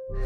आत्मा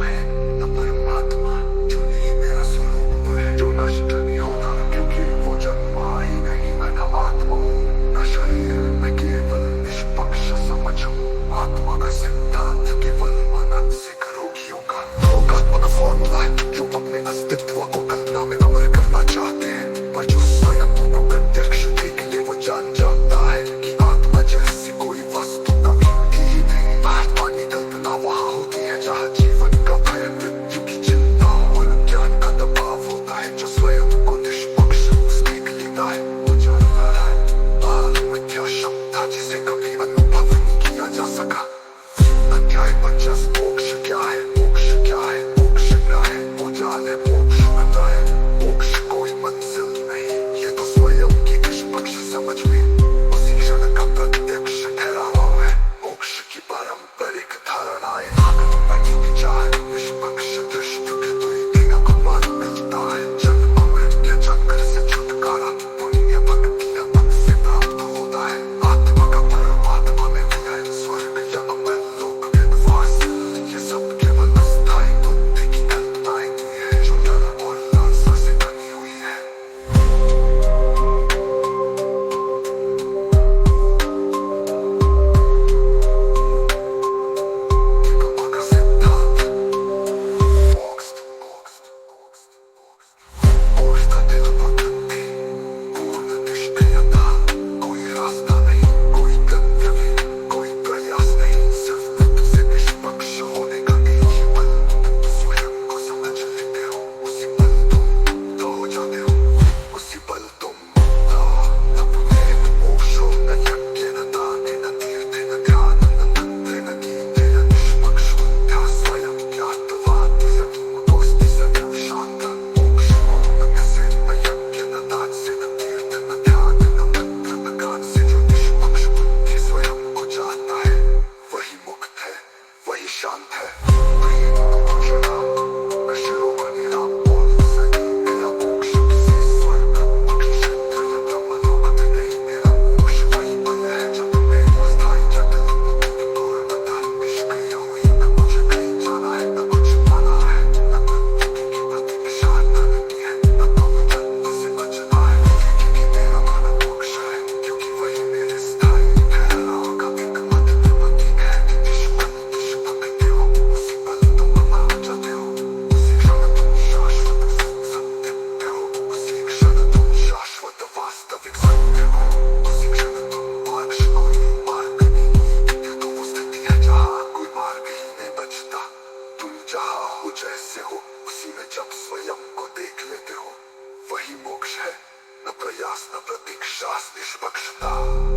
है न परमात्मा, जो नहीं मेरा स्वरूप है, जो नष्ट नहीं होता क्योंकि वो जन्मा ही नहीं। मैं न आत्मा हूँ न शरीर, मैं केवल निष्पक्ष समझ हूँ। आत्मा का सिद्धांत केवल मानसिक रोगियों का योगात्मक फॉर्मूला है, जो अपने अस्तित्व को कल्पना में अमर करना चाहते हैं, पर जो स्वयं को प्रत्यक्ष देख ले वो जान जाता है कि आत्मा जैसी कोई वस्तु कभी थी ही नहीं। आत्मा की कल्पना वहाँ होती है जहाँ जीवन का भय, मृत्यु की चिंता और ज्ञान का दबाव होता है। जो स्वयं को निष्पक्ष देख लेता है वो जानता है बाल मिथ्या क्षमता जिसे कभी अनुभव नहीं किया जा सका। अध्याय 50 मोक्ष क्या है, मोक्ष क्या है, मोक्ष क्या है। वो जान है मोक्ष बता है, मोक्ष कोई मंजिल नहीं, ये तो स्वयं की निष्पक्ष समझ में उसी क्षण का प्रत्यक्ष ठहराव है। मोक्ष की पारंपरिक धारणाएं आत्मपति विचार निष्पक्ष दृष्टि के द्वितीय अमर मिलता है। जन्म मृत्यु चक्र से छुटकारा पुण्य भक्ति मन से प्राप्त होता है। आत्मा का परमात्मा में विलय, स्वर्ग या अमर लोक में वास, ये सब केवल अस्थायी बुद्धि की कल्पनाएं हैं जो डर और लालसा से बनी हुई है। शांत है जैसे हो उसी में जब स्वयं को देख लेते हो, वही मोक्ष है। न प्रयास न प्रतीक्षा, निष्पक्षता।